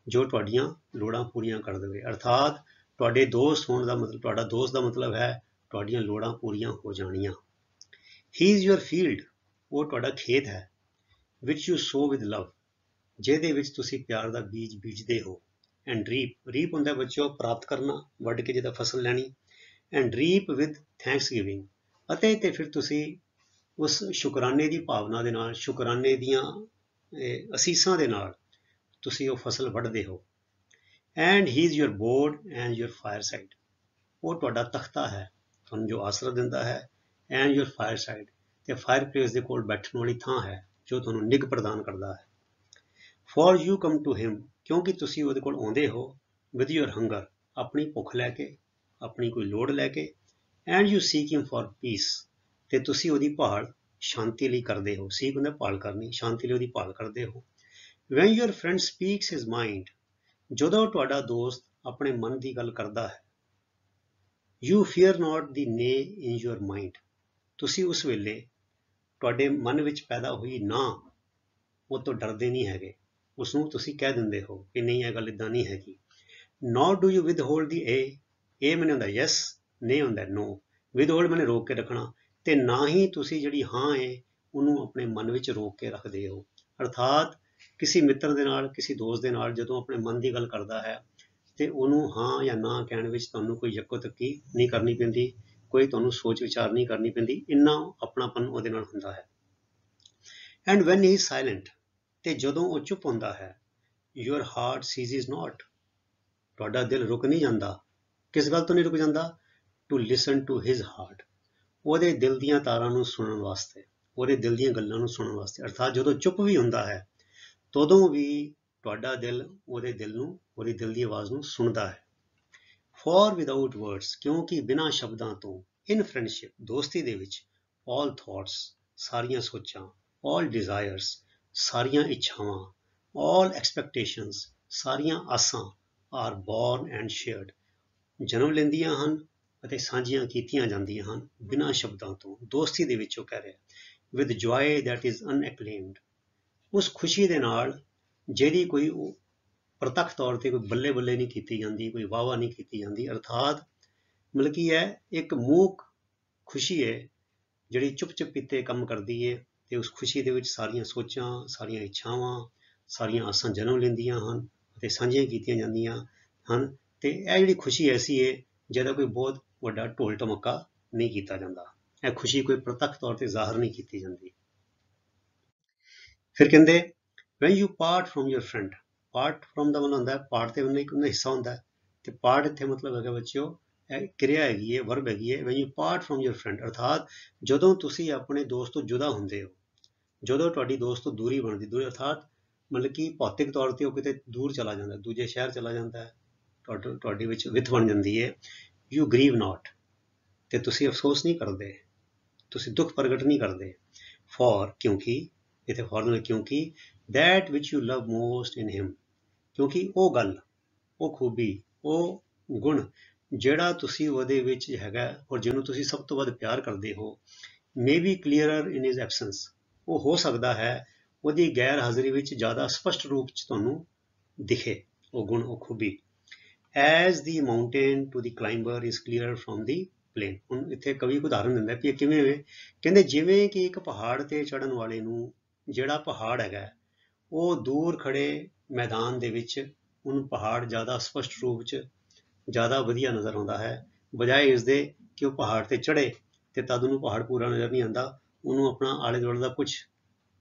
ਜੋ ਤੁਹਾਡੀਆਂ ਲੋੜਾਂ ਪੂਰੀਆਂ ਕਰ ਦੇਵੇ। ਅਰਥਾਤ ਤੁਹਾਡੇ ਦੋਸਤ ਹੋਣ ਦਾ ਮਤਲਬ, ਤੁਹਾਡਾ ਦੋਸਤ ਦਾ ਮਤਲਬ ਹੈ ਤੁਹਾਡੀਆਂ ਲੋੜਾਂ ਪੂਰੀਆਂ ਹੋ ਜਾਣੀਆਂ। ਹੀ ਇਜ਼ ਯੂਅਰ ਫੀਲਡ, ਉਹ ਤੁਹਾਡਾ ਖੇਤ ਹੈ, ਵਿਚ ਯੂ ਸੋ ਵਿਦ ਲਵ, ਜਿਹਦੇ ਵਿੱਚ ਤੁਸੀਂ ਪਿਆਰ ਦਾ ਬੀਜ ਬੀਜਦੇ ਹੋ। ਐਂਡ ਰੀਪ ਹੁੰਦਾ ਬੱਚਿਓ ਪ੍ਰਾਪਤ ਕਰਨਾ, ਵੱਢ ਕੇ ਜਿਹਦਾ ਫਸਲ ਲੈਣੀ। And reap with thanks giving, ਅਤੇ ਤੇ ਫਿਰ ਤੁਸੀਂ ਉਸ ਸ਼ੁਕਰਾਨੇ ਦੀ ਭਾਵਨਾ ਦੇ ਨਾਲ, ਸ਼ੁਕਰਾਨੇ ਦੀਆਂ ਅਸੀਸਾਂ ਦੇ ਨਾਲ ਤੁਸੀਂ ਉਹ ਫਸਲ ਵੱਢਦੇ ਹੋ। And he is your board and your fire side, ਉਹ ਤੁਹਾਡਾ ਤਖਤਾ ਹੈ, ਤੁਹਾਨੂੰ ਜੋ ਆਸਰਾ ਦਿੰਦਾ ਹੈ। ਐਂਡ ਯੂਅਰ ਫਾਇਰ ਸਾਈਡ, ਤੇ ਫਾਇਰ ਪਲੇਸ ਦੇ ਕੋਲ ਬੈਠਣ ਵਾਲੀ ਥਾਂ ਹੈ ਜੋ ਤੁਹਾਨੂੰ ਨਿੱਘ ਪ੍ਰਦਾਨ ਕਰਦਾ ਹੈ। For you come to him, ਕਿਉਂਕਿ ਤੁਸੀਂ ਉਹਦੇ ਕੋਲ ਆਉਂਦੇ ਹੋ। ਵਿਦ ਯੂਅਰ ਹੰਗਰ, ਆਪਣੀ ਭੁੱਖ ਲੈ ਕੇ, ਆਪਣੀ ਕੋਈ ਲੋੜ ਲੈ ਕੇ। And you seek him for peace, ਤੇ ਤੁਸੀਂ ਉਹਦੀ ਭਾਲ ਸ਼ਾਂਤੀ ਲਈ ਕਰਦੇ ਹੋ। ਸੀਕ ਹੁੰਦਾ ਭਾਲ ਕਰਨੀ, ਸ਼ਾਂਤੀ ਲਈ ਉਹਦੀ ਭਾਲ ਕਰਦੇ ਹੋ। When your friend speaks his mind, ਜਦੋਂ ਤੁਹਾਡਾ ਦੋਸਤ ਆਪਣੇ ਮਨ ਦੀ ਗੱਲ ਕਰਦਾ ਹੈ। ਯੂ ਫੀਅਰ ਨਾਟ ਦੀ ਨੇ ਇਨ ਯੂਅਰ ਮਾਈਂਡ, ਤੁਸੀਂ ਉਸ ਵੇਲੇ ਤੁਹਾਡੇ ਮਨ ਵਿੱਚ ਪੈਦਾ ਹੋਈ ਨਾ, ਉਹ ਤੋਂ ਡਰਦੇ ਨਹੀਂ ਹੈਗੇ, ਉਸਨੂੰ ਤੁਸੀਂ ਕਹਿ ਦਿੰਦੇ ਹੋ ਕਿ ਨਹੀਂ ਇਹ ਗੱਲ ਇੱਦਾਂ ਨਹੀਂ ਹੈਗੀ। Note do you with hold ਦੀ ਇਹ ਮੈਨੇ ਹੁੰਦਾ ਯੈਸ, ਨਹੀਂ ਹੁੰਦਾ ਨੋ। ਵਿਦ ਹੋਲਡ ਮੈਨੇ ਰੋਕ ਕੇ ਰੱਖਣਾ, ਤੇ ਨਾ ਹੀ ਤੁਸੀਂ ਜਿਹੜੀ ਹਾਂ ਹੈ ਉਹਨੂੰ ਆਪਣੇ ਮਨ ਵਿੱਚ ਰੋਕ ਕੇ ਰੱਖਦੇ ਹੋ। ਅਰਥਾਤ ਕਿਸੇ ਮਿੱਤਰ ਦੇ ਨਾਲ, ਕਿਸੇ ਦੋਸਤ ਦੇ ਨਾਲ ਜਦੋਂ ਆਪਣੇ ਮਨ ਦੀ ਗੱਲ ਕਰਦਾ ਹੈ ਤੇ ਉਹਨੂੰ ਹਾਂ ਜਾਂ ਨਾ ਕਹਿਣ ਵਿੱਚ ਤੁਹਾਨੂੰ ਕੋਈ ਯੱਕੋ ਤੱਕੀ ਨਹੀਂ ਕਰਨੀ ਪੈਂਦੀ, ਕੋਈ ਤੁਹਾਨੂੰ ਸੋਚ ਵਿਚਾਰ ਨਹੀਂ ਕਰਨੀ ਪੈਂਦੀ, ਇੰਨਾ ਆਪਣਾਪਨ ਉਹਦੇ ਨਾਲ ਹੁੰਦਾ ਹੈ। And van he is silent, ਤੇ ਜਦੋਂ ਉਹ ਚੁੱਪ ਹੁੰਦਾ ਹੈ। ਯੂਅਰ ਹਾਰਟ ਸੀਜ਼ਿਜ਼ ਨਾਟ, ਤੁਹਾਡਾ ਦਿਲ ਰੁਕ ਨਹੀਂ ਜਾਂਦਾ। ਕਿਸ ਗੱਲ ਤੋਂ ਨਹੀਂ ਰੁਕ ਜਾਂਦਾ? To listen to his heart, ਉਹਦੇ ਦਿਲ ਦੀਆਂ ਤਾਰਾਂ ਨੂੰ ਸੁਣਨ ਵਾਸਤੇ, ਉਹਦੇ ਦਿਲ ਦੀਆਂ ਗੱਲਾਂ ਨੂੰ ਸੁਣਨ ਵਾਸਤੇ। ਅਰਥਾਤ ਜਦੋਂ ਚੁੱਪ ਵੀ ਹੁੰਦਾ ਹੈ ਤਦੋਂ ਵੀ ਤੁਹਾਡਾ ਦਿਲ ਉਹਦੇ ਦਿਲ ਨੂੰ, ਉਹਦੀ ਦਿਲ ਦੀ ਆਵਾਜ਼ ਨੂੰ ਸੁਣਦਾ ਹੈ। ਫॉर ਵਿਦਆਊਟ ਵਰਡਸ, ਕਿਉਂਕਿ ਬਿਨਾਂ ਸ਼ਬਦਾਂ ਤੋਂ, ਇਨ ਫਰੈਂਡਸ਼ਿਪ, ਦੋਸਤੀ ਦੇ ਵਿੱਚ, all ਥਾਟਸ, ਸਾਰੀਆਂ ਸੋਚਾਂ, all desires, ਸਾਰੀਆਂ ਇੱਛਾਵਾਂ, all expectations, ਸਾਰੀਆਂ ਆਸਾਂ, are born and shared, ਜਨਮ ਲੈਂਦੀਆਂ ਹਨ ਅਤੇ ਸਾਂਝੀਆਂ ਕੀਤੀਆਂ ਜਾਂਦੀਆਂ ਹਨ ਬਿਨਾਂ ਸ਼ਬਦਾਂ ਤੋਂ। ਦੋਸਤੀ ਦੇ ਵਿੱਚ ਉਹ ਕਹਿ ਰਿਹਾ with joy that is unacclaimed, ਉਸ ਖੁਸ਼ੀ ਦੇ ਨਾਲ ਜਿਹੜੀ ਕੋਈ ਪ੍ਰਤੱਖ ਤੌਰ ਤੇ ਕੋਈ ਬੱਲੇ ਬੱਲੇ ਨਹੀਂ ਕੀਤੀ ਜਾਂਦੀ, ਕੋਈ ਵਾਹ ਵਾਹ ਨਹੀਂ ਕੀਤੀ ਜਾਂਦੀ। ਅਰਥਾਤ ਮਤਲਬ ਕੀ ਹੈ, ਇੱਕ ਮੂਕ ਖੁਸ਼ੀ ਹੈ ਜਿਹੜੀ ਚੁੱਪ ਚੁਪੀਤੇ ਕੰਮ ਕਰਦੀ ਹੈ ਤੇ ਉਸ ਖੁਸ਼ੀ ਦੇ ਵਿੱਚ ਸਾਰੀਆਂ ਸੋਚਾਂ, ਸਾਰੀਆਂ ਇੱਛਾਵਾਂ, ਸਾਰੀਆਂ ਆਸਾਂ ਜਨਮ ਲੈਂਦੀਆਂ ਹਨ ਅਤੇ ਸਾਂਝੀਆਂ ਕੀਤੀਆਂ ਜਾਂਦੀਆਂ ਹਨ। ਤੇ ਇਹ ਜਿਹੜੀ ਖੁਸ਼ੀ ਐਸੀ ਹੈ ਜਿਹਦਾ ਕੋਈ ਬਹੁਤ ਵੱਡਾ ਢੋਲ ਢਮੱਕਾ ਨਹੀਂ ਕੀਤਾ ਜਾਂਦਾ, ਇਹ ਖੁਸ਼ੀ ਕੋਈ ਪ੍ਰਤੱਖ ਤੌਰ ਤੇ ਜ਼ਾਹਰ ਨਹੀਂ ਕੀਤੀ ਜਾਂਦੀ। ਫਿਰ ਕਹਿੰਦੇ when you part from your friend, part from ਦਾ ਮਤਲਬ ਹੁੰਦਾ ਹੈ part ਤੇ ਉਹਨੇ ਇੱਕ ਹਿੱਸਾ ਹੁੰਦਾ ਹੈ, ਤੇ part ਇੱਥੇ ਮਤਲਬ ਹੈਗਾ ਬੱਚਿਓ ਇਹ ਕਿਰਿਆ ਹੈਗੀ ਹੈ, ਵਰਬ ਹੈਗੀ ਹੈ। when you part from your friend, ਅਰਥਾਤ ਜਦੋਂ ਤੁਸੀਂ ਆਪਣੇ ਦੋਸਤ ਤੋਂ ਜੁਦਾ ਹੁੰਦੇ ਹੋ, ਜਦੋਂ ਤੁਹਾਡੀ ਦੋਸਤ ਤੋਂ ਦੂਰੀ ਬਣਦੀ, ਦੂਰੀ ਅਰਥਾਤ ਮਤਲਬ ਕਿ ਭੌਤਿਕ ਤੌਰ ਤੇ ਉਹ ਕਿਤੇ ਦੂਰ ਚਲਾ ਜਾਂਦਾ, ਦੂਜੇ ਸ਼ਹਿਰ ਚਲਾ ਜਾਂਦਾ ਹੈ, ਤੁਹਾਡੇ ਵਿੱਚ ਵਿੱਥ ਬਣ ਜਾਂਦੀ ਹੈ। you grieve not, ਤੇ ਤੁਸੀਂ ਅਫਸੋਸ ਨਹੀਂ ਕਰਦੇ, ਤੁਸੀਂ ਦੁੱਖ ਪ੍ਰਗਟ ਨਹੀਂ ਕਰਦੇ। for, ਕਿਉਂਕਿ, ਇੱਥੇ for ਨਾਲ ਕਿਉਂਕਿ, that which you love most in him, ਕਿਉਂਕਿ ਉਹ ਗੱਲ, ਉਹ ਖੂਬੀ, ਉਹ ਗੁਣ ਜਿਹੜਾ ਤੁਸੀਂ ਉਹਦੇ ਵਿੱਚ ਹੈਗਾ ਔਰ ਜਿਹਨੂੰ ਤੁਸੀਂ ਸਭ ਤੋਂ ਵੱਧ ਪਿਆਰ ਕਰਦੇ ਹੋ, may be clearer in his absence, ਉਹ ਹੋ ਸਕਦਾ ਹੈ ਉਹਦੀ ਗੈਰ ਹਾਜ਼ਰੀ ਵਿੱਚ ਜ਼ਿਆਦਾ ਸਪਸ਼ਟ ਰੂਪ 'ਚ ਤੁਹਾਨੂੰ ਦਿਖੇ ਉਹ ਗੁਣ, ਉਹ ਖੂਬੀ। as the mountain to the climber is clearer from the plain, ਹੁਣ ਇੱਥੇ ਕਵੀ ਉਦਾਹਰਨ ਦਿੰਦਾ ਵੀ ਇਹ ਕਿਵੇਂ ਹੋਵੇ, ਕਹਿੰਦੇ ਜਿਵੇਂ ਕਿ ਇੱਕ ਪਹਾੜ ਤੇ ਚੜ੍ਹਨ ਵਾਲੇ ਨੂੰ ਜਿਹੜਾ ਪਹਾੜ ਹੈਗਾ ਉਹ ਦੂਰ ਖੜੇ ਮੈਦਾਨ ਦੇ ਵਿੱਚ ਉਹਨੂੰ ਪਹਾੜ ਜ਼ਿਆਦਾ ਸਪਸ਼ਟ ਰੂਪ 'ਚ ਜ਼ਿਆਦਾ ਵਧੀਆ ਨਜ਼ਰ ਆਉਂਦਾ ਹੈ, ਬਜਾਏ ਇਸਦੇ ਕਿ ਉਹ ਪਹਾੜ ਤੇ ਚੜ੍ਹੇ ਤੇ ਤਦ ਉਹਨੂੰ ਪਹਾੜ ਪੂਰਾ ਨਜ਼ਰ ਨਹੀਂ ਆਉਂਦਾ, ਉਹਨੂੰ ਆਪਣਾ ਆਲੇ ਦੁਆਲੇ ਦਾ ਕੁਝ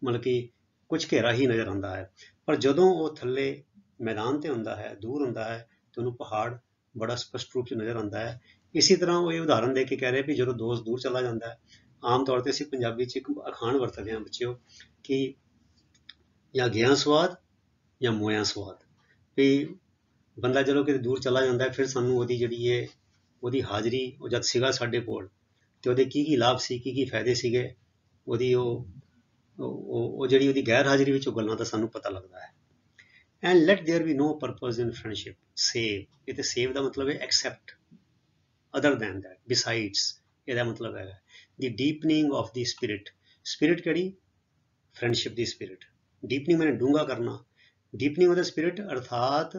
ਮਤਲਬ ਕਿ ਕੁਝ ਘੇਰਾ ਹੀ ਨਜ਼ਰ ਆਉਂਦਾ ਹੈ। ਪਰ ਜਦੋਂ ਉਹ ਥੱਲੇ ਮੈਦਾਨ ਤੇ ਹੁੰਦਾ ਹੈ, ਦੂਰ ਹੁੰਦਾ ਹੈ, ਤੇ ਉਹਨੂੰ ਪਹਾੜ ਬੜਾ ਸਪਸ਼ਟ ਰੂਪ 'ਚ ਨਜ਼ਰ ਆਉਂਦਾ ਹੈ। ਇਸੇ ਤਰ੍ਹਾਂ ਉਹ ਇਹ ਉਦਾਹਰਨ ਦੇ ਕੇ ਕਹਿ ਰਹੇ ਵੀ ਜਦੋਂ ਦੋਸਤ ਦੂਰ ਚਲਾ ਜਾਂਦਾ ਹੈ, ਆਮ ਤੌਰ ਤੇ ਅਸੀਂ ਪੰਜਾਬੀ 'ਚ ਇੱਕ ਅਖਾਣ ਵਰਤਦੇ ਹਾਂ ਬੱਚਿਓ ਕਿ ਜਾਂ ਗਿਆ ਸਵਾਦ ਜਾਂ ਮੋਇਆ ਸਵਾਦ, ਵੀ ਬੰਦਾ ਜਦੋਂ ਕਿਤੇ ਦੂਰ ਚਲਾ ਜਾਂਦਾ ਫਿਰ ਸਾਨੂੰ ਉਹਦੀ ਜਿਹੜੀ ਹੈ ਉਹਦੀ ਹਾਜ਼ਰੀ, ਉਹ ਜਦ ਸੀਗਾ ਸਾਡੇ ਕੋਲ ਤੇ ਉਹਦੇ ਕੀ ਕੀ ਲਾਭ ਸੀ, ਕੀ ਕੀ ਫਾਇਦੇ ਸੀਗੇ, ਉਹਦੀ ਉਹ ਜਿਹੜੀ ਉਹਦੀ ਗੈਰ ਹਾਜ਼ਰੀ ਵਿੱਚ ਉਹ ਗੱਲਾਂ ਦਾ ਸਾਨੂੰ ਪਤਾ ਲੱਗਦਾ ਹੈ। And let there be no purpose in friendship, save, ਇਹ ਤੇ ਸੇਵ ਦਾ ਮਤਲਬ ਹੈ except, other than that, besides, ਇਹਦਾ ਮਤਲਬ ਹੈਗਾ the deepening of the spirit. Spirit ਕਿਹੜੀ? ਫਰੈਂਡਸ਼ਿਪ ਦੀ ਸਪਿਰਿਟ। ਡੀਪਨਿੰਗ ਮੈਨੇ ਡੂੰਘਾ ਕਰਨਾ, ਡੀਪਨਿੰਗ ਆਫ ਦਾ ਸਪਿਰਿਟ ਅਰਥਾਤ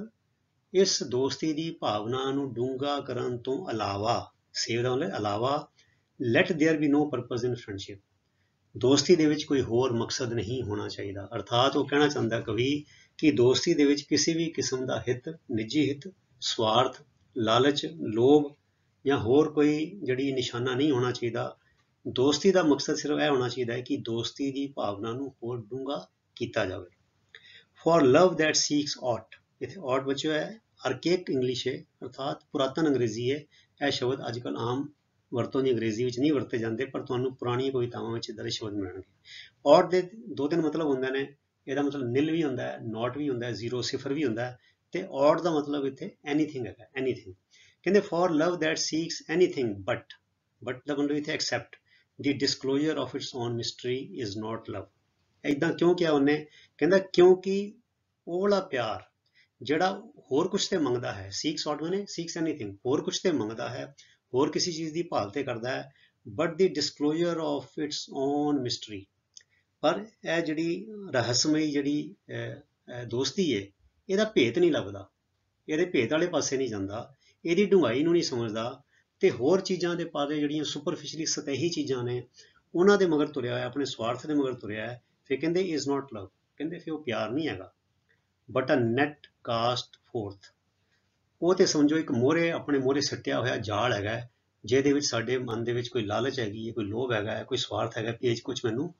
ਇਸ ਦੋਸਤੀ ਦੀ ਭਾਵਨਾ ਨੂੰ ਡੂੰਘਾ ਕਰਨ ਤੋਂ ਇਲਾਵਾ, ਸੇਵ ਦਾ ਮਤਲਬ ਇਲਾਵਾ, let there be no purpose in friendship, ਦੋਸਤੀ ਦੇ ਵਿੱਚ ਕੋਈ ਹੋਰ ਮਕਸਦ ਨਹੀਂ ਹੋਣਾ ਚਾਹੀਦਾ। ਅਰਥਾਤ ਉਹ ਕਹਿਣਾ ਚਾਹੁੰਦਾ ਕਵੀ ਕਿ ਦੋਸਤੀ ਦੇ ਵਿੱਚ ਕਿਸੇ ਵੀ ਕਿਸਮ ਦਾ ਹਿੱਤ, ਨਿੱਜੀ ਹਿੱਤ, ਸਵਾਰਥ, ਲਾਲਚ, ਲੋਭ ਜਾਂ ਹੋਰ ਕੋਈ ਜਿਹੜੀ ਨਿਸ਼ਾਨਾ ਨਹੀਂ ਹੋਣਾ ਚਾਹੀਦਾ। ਦੋਸਤੀ ਦਾ ਮਕਸਦ ਸਿਰਫ ਇਹ ਹੋਣਾ ਚਾਹੀਦਾ ਹੈ ਕਿ ਦੋਸਤੀ ਦੀ ਭਾਵਨਾ ਨੂੰ ਹੋਰ ਡੂੰਘਾ ਕੀਤਾ ਜਾਵੇ। For love that six out, ਇੱਥੇ ਔਟ ਬੱਚਿਓ ਹੈ ਆਰਕੇਕ ਇੰਗਲਿਸ਼ ਹੈ, ਅਰਥਾਤ ਪੁਰਾਤਨ ਅੰਗਰੇਜ਼ੀ ਹੈ। ਇਹ ਸ਼ਬਦ ਅੱਜ ਕੱਲ੍ਹ ਆਮ ਵਰਤੋਂ ਦੀ ਅੰਗਰੇਜ਼ੀ ਵਿੱਚ ਨਹੀਂ ਵਰਤੇ ਜਾਂਦੇ, ਪਰ ਤੁਹਾਨੂੰ ਪੁਰਾਣੀਆਂ ਕਵਿਤਾਵਾਂ ਵਿੱਚ ਇੱਦਾਂ ਦੇ ਸ਼ਬਦ ਮਿਲਣਗੇ। ਔਟ ਦੇ ਦੋ ਤਿੰਨ ਮਤਲਬ ਹੁੰਦੇ ਨੇ, ਇਹਦਾ ਮਤਲਬ ਨਿਲ ਵੀ ਹੁੰਦਾ ਹੈ, ਨੋਟ ਵੀ ਹੁੰਦਾ ਹੈ, ਜ਼ੀਰੋ ਸਿਫਰ ਵੀ ਹੁੰਦਾ ਹੈ, ਤੇ ਔਟ ਦਾ ਮਤਲਬ ਇੱਥੇ ਐਨੀਥਿੰਗ ਹੈਗਾ, ਐਨੀਥਿੰਗ। ਕਹਿੰਦੇ for love that seeks anything but, but ਦਾ ਮਤਲਬ ਇੱਥੇ except the disclosure of its own mystery is not love. ਇੱਦਾਂ ਕਿਉਂ ਕਿਹਾ ਉਹਨੇ? ਕਹਿੰਦਾ ਕਿਉਂਕਿ ਉਹ ਵਾਲਾ ਪਿਆਰ ਜਿਹੜਾ ਹੋਰ ਕੁਛ ਤੇ ਮੰਗਦਾ ਹੈ, ਸੀਕਸ ਆਊਟ ਮੈਨੇ ਸੀਕਸ ਐਨੀਥਿੰਗ, ਹੋਰ ਕੁਛ ਤੇ ਮੰਗਦਾ ਹੈ, ਹੋਰ ਕਿਸੇ ਚੀਜ਼ ਦੀ ਭਾਲ ਤੇ ਕਰਦਾ ਹੈ, but the disclosure of its own mystery, ਪਰ ਇਹ ਜਿਹੜੀ ਰਹੱਸਮਈ ਜਿਹੜੀ ਦੋਸਤੀ ਹੈ ਇਹਦਾ ਭੇਤ ਨਹੀਂ ਲੱਭਦਾ, ਇਹਦੇ ਭੇਤ ਵਾਲੇ ਪਾਸੇ ਨਹੀਂ ਜਾਂਦਾ, ਇਹਦੀ ਡੂੰਘਾਈ ਨੂੰ ਨਹੀਂ ਸਮਝਦਾ, ਤੇ ਹੋਰ ਚੀਜ਼ਾਂ ਦੇ ਪਾਸੇ ਜਿਹੜੀਆਂ ਸੁਪਰਫਿਸ਼ਲੀ ਸਤਹੀ ਚੀਜ਼ਾਂ ਨੇ ਉਹਨਾਂ ਦੇ ਮਗਰ ਤੁਰਿਆ ਹੋਇਆ, ਆਪਣੇ ਸਵਾਰਥ ਦੇ ਮਗਰ ਤੁਰਿਆ ਹੈ। ਫਿਰ ਕਹਿੰਦੇ ਇਜ਼ ਨੋਟ ਲਵ, ਕਹਿੰਦੇ ਫਿਰ ਉਹ ਪਿਆਰ ਨਹੀਂ ਹੈਗਾ। But a net cast forth, ਉਹ ਤੇ ਸਮਝੋ ਇੱਕ ਮੋਹਰੇ, ਆਪਣੇ ਮੋਹਰੇ ਸੱਟਿਆ ਹੋਇਆ ਜਾਲ ਹੈਗਾ ਜਿਹਦੇ ਵਿੱਚ ਸਾਡੇ ਮਨ ਦੇ ਵਿੱਚ ਕੋਈ ਲਾਲਚ ਹੈਗੀ ਹੈ, ਕੋਈ ਲੋਭ ਹੈਗਾ ਹੈ, ਕੋਈ ਸਵਾਰਥ ਹੈਗਾ ਕਿ ਇਹ ਕੁਝ ਮੈਨੂੰ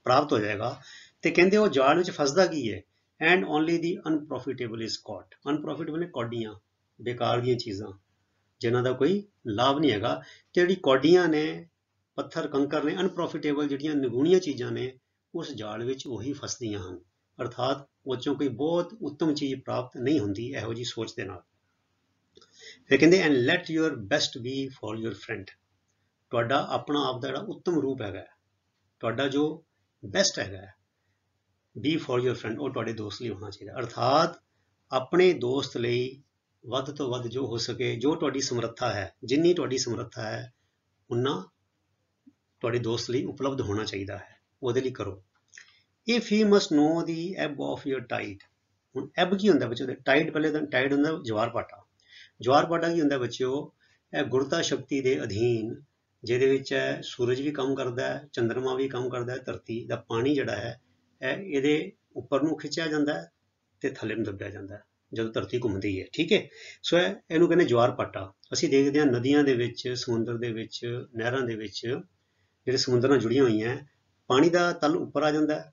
ਪ੍ਰਾਪਤ ਹੋ ਜਾਏਗਾ। ਤੇ ਕਹਿੰਦੇ ਉਹ ਜਾਲ ਵਿੱਚ ਫਸਦਾ ਕੀ ਹੈ? And only the ਅਨਪ੍ਰੋਫਿਟੇਬਲ is caught, ਅਨਪ੍ਰੋਫਿਟੇਬਲ ਨੇ ਕੌਡੀਆਂ, ਬੇਕਾਰ ਦੀਆਂ ਚੀਜ਼ਾਂ ਜਿਨ੍ਹਾਂ ਦਾ ਕੋਈ ਲਾਭ ਨਹੀਂ ਹੈਗਾ। ਤੇ ਜਿਹੜੀ ਕੌਡੀਆਂ ਨੇ ਪੱਥਰ ਕੰਕਰ ਨੇ, ਅਨਪ੍ਰੋਫਿਟੇਬਲ ਜਿਹੜੀਆਂ ਨਿਗੂਣੀਆਂ ਚੀਜ਼ਾਂ ਨੇ ਉਸ ਜਾਲ ਵਿੱਚ ਉਹੀ ਫਸਦੀਆਂ ਹਨ। ਅਰਥਾਤ ਉਹ 'ਚੋਂ ਕੋਈ ਬਹੁਤ ਉੱਤਮ ਚੀਜ਼ ਪ੍ਰਾਪਤ ਨਹੀਂ ਹੁੰਦੀ ਇਹੋ ਜਿਹੀ ਸੋਚ ਦੇ ਨਾਲ। ਫਿਰ ਕਹਿੰਦੇ and light your best B for your friend. ਤੁਹਾਡਾ ਆਪਣਾ ਆਪ ਦਾ ਜਿਹੜਾ ਉੱਤਮ ਰੂਪ ਹੈਗਾ, ਤੁਹਾਡਾ ਜੋ ਬੈਸਟ ਹੈਗਾ ਬੀ ਫॉर ਯੂਅਰ ਫਰੈਂਡ, ਉਹ ਤੁਹਾਡੇ ਦੋਸਤ ਲਈ ਹੋਣਾ ਚਾਹੀਦਾ। ਅਰਥਾਤ ਆਪਣੇ ਦੋਸਤ ਲਈ ਵੱਧ ਤੋਂ ਵੱਧ ਜੋ ਹੋ ਸਕੇ, ਜੋ ਤੁਹਾਡੀ ਸਮਰੱਥਾ ਹੈ, ਜਿੰਨੀ ਤੁਹਾਡੀ ਸਮਰੱਥਾ ਹੈ ਉਨਾ ਤੁਹਾਡੇ ਦੋਸਤ ਲਈ ਉਪਲਬਧ ਹੋਣਾ ਚਾਹੀਦਾ ਹੈ, ਉਹਦੇ ਲਈ ਕਰੋ। If he must know the ebb of your tide. ਹੁਣ ਐਬ ਕੀ ਹੁੰਦਾ ਬੱਚਿਓ? ਟਾਈਡ ਪਹਿਲੇ ਤਾਂ ਟਾਈਡ ਹੁੰਦਾ ਜਵਾਰ ਭਾਟਾ। ਜਵਾਰ ਭਾਟਾ ਕੀ ਹੁੰਦਾ ਬੱਚਿਓ? ਇਹ ਗੁਰਤਾ ਸ਼ਕਤੀ ਦੇ ਅਧੀਨ, ਜਿਹਦੇ ਵਿੱਚ ਸੂਰਜ ਵੀ ਕੰਮ ਕਰਦਾ ਹੈ, ਚੰਦਰਮਾ ਵੀ ਕੰਮ ਕਰਦਾ ਹੈ, ਧਰਤੀ ਦਾ ਪਾਣੀ ਜਿਹੜਾ ਹੈ ਇਹ ਇਹਦੇ ਉੱਪਰ ਨੂੰ ਖਿੱਚਿਆ ਜਾਂਦਾ ਹੈ ਤੇ ਥੱਲੇ ਨੂੰ ਦੱਬਿਆ ਜਾਂਦਾ ਹੈ ਜਦੋਂ ਧਰਤੀ ਘੁੰਮਦੀ ਹੈ। ਠੀਕ ਹੈ, ਸੋ ਇਹਨੂੰ ਕਹਿੰਦੇ ਜਵਾਰ ਭਾਟਾ। ਅਸੀਂ ਦੇਖਦੇ ਹਾਂ ਨਦੀਆਂ ਦੇ ਵਿੱਚ, ਸਮੁੰਦਰ ਦੇ ਵਿੱਚ, ਨਹਿਰਾਂ ਦੇ ਵਿੱਚ, ਜਿਹੜੇ ਸਮੁੰਦਰ ਨਾਲ ਜੁੜੀਆਂ ਹੋਈਆਂ, ਪਾਣੀ ਦਾ ਤਲ ਉੱਪਰ ਆ ਜਾਂਦਾ ਹੈ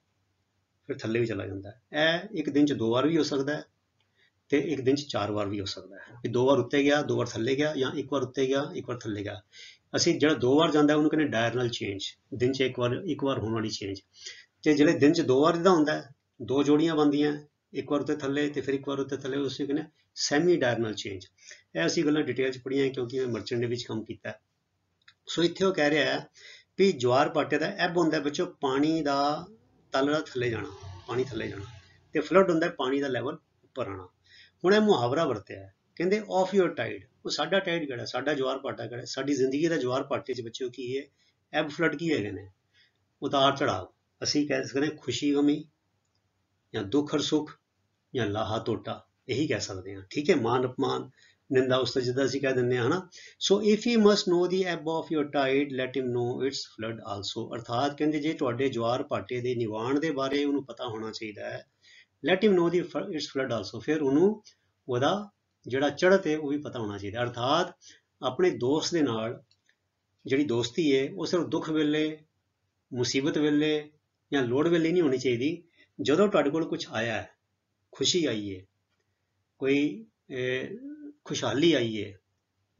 ਫਿਰ ਥੱਲੇ ਵੀ ਚਲਾ ਜਾਂਦਾ ਹੈ। ਇਹ ਇੱਕ ਦਿਨ 'ਚ 2 ਵਾਰ ਵੀ ਹੋ ਸਕਦਾ ਹੈ ਤੇ ਇੱਕ ਦਿਨ 'ਚ 4 ਵਾਰ ਵੀ ਹੋ ਸਕਦਾ ਹੈ ਕਿ 2 ਵਾਰ ਉੱਤੇ ਗਿਆ, 2 ਵਾਰ ਥੱਲੇ ਗਿਆ, ਜਾਂ 1 ਵਾਰ ਉੱਤੇ ਗਿਆ, 1 ਵਾਰ ਥੱਲੇ ਗਿਆ। ਅਸੀਂ ਜਿਹੜਾ 2 ਵਾਰ ਜਾਂਦਾ ਉਹਨੂੰ ਕਹਿੰਦੇ ਡਾਇਰਨਲ ਚੇਂਜ, ਦਿਨ 'ਚ ਇੱਕ ਵਾਰ ਹੋਣ ਵਾਲੀ ਚੇਂਜ। ਤੇ ਜਿਹੜੇ ਦਿਨ 'ਚ 2 ਵਾਰ ਦਾ ਹੁੰਦਾ, 2 ਜੋੜੀਆਂ ਬਣਦੀਆਂ, 1 ਵਾਰ ਉੱਤੇ ਥੱਲੇ ਤੇ ਫਿਰ 1 ਵਾਰ ਉੱਤੇ ਥੱਲੇ, ਉਸ ਨੂੰ ਕਹਿੰਦੇ ਸੈਮੀ ਡਾਇਰਨਲ ਚੇਂਜ। ਇਹ ਅਸੀਂ ਗੱਲਾਂ ਡਿਟੇਲ 'ਚ ਪੜ੍ਹੀਆਂ ਕਿਉਂਕਿ ਮੈਂ ਮਰਚੈਂਟ ਦੇ ਵਿੱਚ ਕੰਮ ਕੀਤਾ। ਸੋ ਇੱਥੇ ਉਹ ਕਹਿ ਰਿਹਾ ਹੈ ਵੀ ਜਵਾਰ ਭਾਟੇ ਦਾ ਐਬ ਹੁੰਦਾ ਬੱਚੋ ਪਾਣੀ ਦਾ ਤਲ ਦਾ ਥੱਲੇ ਜਾਣਾ, ਪਾਣੀ ਥੱਲੇ ਜਾਣਾ, ਤੇ ਫਲੱਡ ਹੁੰਦਾ ਪਾਣੀ ਦਾ ਲੈਵਲ ਉੱਪਰ ਆਉਣਾ। ਹੁਣ ਇਹ ਮੁਹਾਵਰਾ ਵਰਤਿਆ ਹੈ, ਕਹਿੰਦੇ ਆਫ ਯੂਅਰ ਟਾਈਡ। ਉਹ ਸਾਡਾ ਟਾਈਡ ਕਿਹੜਾ? ਸਾਡਾ ਜਵਾਰ ਭਾਟਾ ਕਿਹੜਾ? ਸਾਡੀ ਜ਼ਿੰਦਗੀ ਦਾ ਜਵਾਰ ਭਾਟੇ 'ਚ ਬੱਚਿਓ ਕੀ ਹੈ? ਐਬ ਫਲੱਡ ਕੀ ਹੈਗੇ ਨੇ? ਉਤਾਰ ਚੜਾਵ। ਅਸੀਂ ਕਹਿ ਸਕਦੇ ਖੁਸ਼ੀ ਗਮੀ, ਜਾਂ ਦੁੱਖ ਔਰ ਸੁੱਖ, ਜਾਂ ਲਾਹਾ ਤੋਟਾ, ਇਹੀ ਕਹਿ ਸਕਦੇ ਹਾਂ। ਠੀਕ ਹੈ, ਮਾਨ ਅਪਮਾਨ, ਨਿੰਦਾ ਉਸਤਤ, ਜਿੱਦਾਂ ਅਸੀਂ ਕਹਿ ਦਿੰਦੇ ਹਾਂ ਹਨਾ। So if he must know the ebb of your tide let him know its flood also. ਅਰਥਾਤ ਕਹਿੰਦੇ ਜੇ ਤੁਹਾਡੇ ਜਵਾਰ ਭਾਟੇ ਦੇ ਨਿਵਾਣ ਦੇ ਬਾਰੇ ਉਹਨੂੰ ਪਤਾ ਹੋਣਾ ਚਾਹੀਦਾ ਹੈ, light him no the it's flood also, ਫਿਰ ਉਹਨੂੰ ਉਹਦਾ ਜਿਹੜਾ ਚੜ੍ਹਤ ਹੈ ਉਹ ਵੀ ਪਤਾ ਹੋਣਾ ਚਾਹੀਦਾ। ਅਰਥਾਤ ਆਪਣੇ ਦੋਸਤ ਦੇ ਨਾਲ ਜਿਹੜੀ ਦੋਸਤੀ ਹੈ ਉਹ ਸਿਰਫ ਦੁੱਖ ਵੇਲੇ, ਮੁਸੀਬਤ ਵੇਲੇ ਜਾਂ ਲੋੜ ਵੇਲੇ ਨਹੀਂ ਹੋਣੀ ਚਾਹੀਦੀ। ਜਦੋਂ ਤੁਹਾਡੇ ਕੋਲ ਕੁਝ ਆਇਆ ਹੈ, ਖੁਸ਼ੀ ਆਈ ਹੈ, ਕੋਈ ਖੁਸ਼ਹਾਲੀ ਆਈ ਹੈ,